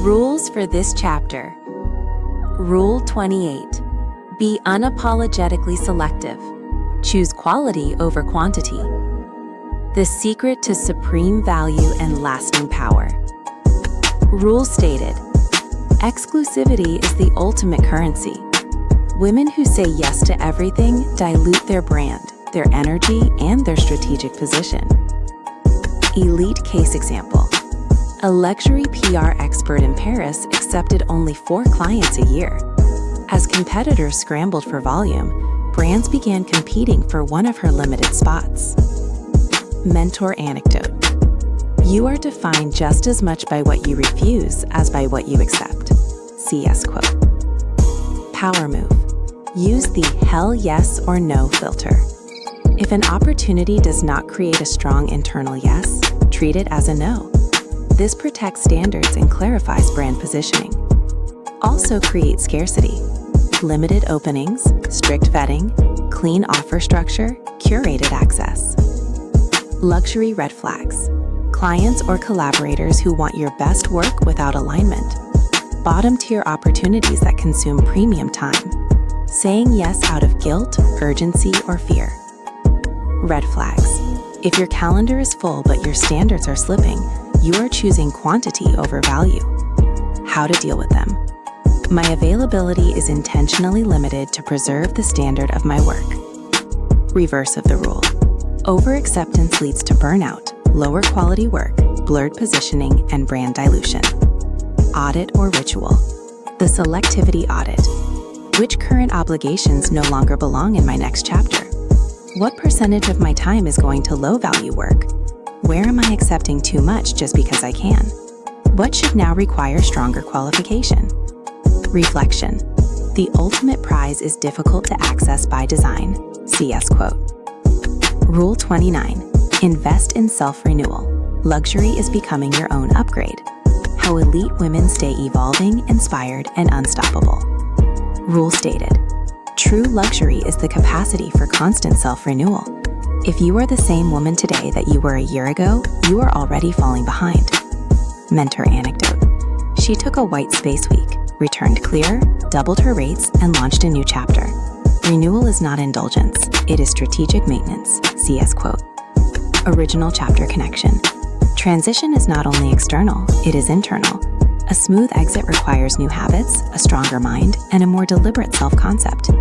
Rules for this chapter. Rule 28. Be unapologetically selective. Choose quality over quantity. The secret to supreme value and lasting power. Rule stated. Exclusivity is the ultimate currency. Women who say yes to everything dilute their brand, their energy, and their strategic position. Elite case example. A luxury PR expert in Paris accepted only 4 clients a year. As competitors scrambled for volume, brands began competing for one of her limited spots. Mentor anecdote. You are defined just as much by what you refuse as by what you accept. CS quote. Power move. Use the hell yes or no filter. If an opportunity does not create a strong internal yes, treat it as a no. This protects standards and clarifies brand positioning. Also create scarcity. Limited openings, strict vetting, clean offer structure, curated access. Luxury red flags. Clients or collaborators who want your best work without alignment. Bottom-tier opportunities that consume premium time. Saying yes out of guilt, urgency, or fear. Red flags. If your calendar is full but your standards are slipping, you are choosing quantity over value. How to deal with them. My availability is intentionally limited to preserve the standard of my work. Reverse of the rule. Over-acceptance leads to burnout, lower quality work, blurred positioning, and brand dilution. Audit or ritual. The selectivity audit. Which current obligations no longer belong in my next chapter? What percentage of my time is going to low-value work? Where am I accepting too much just because I can? What should now require stronger qualification? Reflection. The ultimate prize is difficult to access by design. CS quote. Rule 29. Invest in self-renewal. Luxury is becoming your own upgrade. How elite women stay evolving, inspired, and unstoppable. Rule stated. True luxury is the capacity for constant self-renewal. If you are the same woman today that you were a year ago, you are already falling behind. Mentor anecdote. She took a white space week, returned clearer, doubled her rates, and launched a new chapter. Renewal is not indulgence, it is strategic maintenance. CS quote. Original chapter connection. Transition is not only external, it is internal. A smooth exit requires new habits, a stronger mind, and a more deliberate self-concept.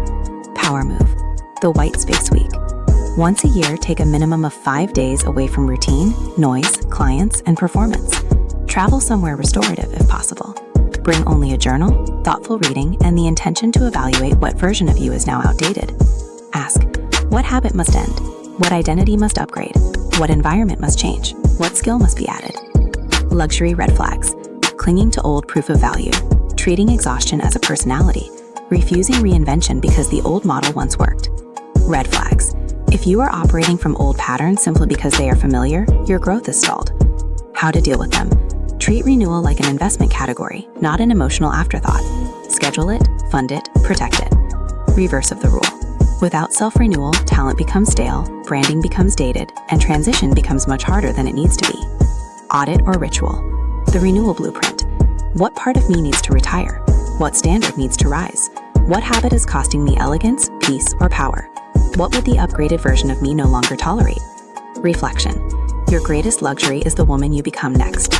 Power move. The white space week. Once a year, take a minimum of 5 days away from routine, noise, clients, and performance. Travel somewhere restorative if possible. Bring only a journal, thoughtful reading, and the intention to evaluate what version of you is now outdated. Ask, what habit must end? What identity must upgrade? What environment must change? What skill must be added? Luxury red flags. Clinging to old proof of value. Treating exhaustion as a personality. Refusing reinvention because the old model once worked. Red flags. If you are operating from old patterns simply because they are familiar, your growth is stalled. How to deal with them. Treat renewal like an investment category, not an emotional afterthought. Schedule it, fund it, protect it. Reverse of the rule. Without self-renewal, talent becomes stale, branding becomes dated, and transition becomes much harder than it needs to be. Audit or ritual. The renewal blueprint. What part of me needs to retire? What standard needs to rise? What habit is costing me elegance, peace, or power? What would the upgraded version of me no longer tolerate? Reflection. Your greatest luxury is the woman you become next.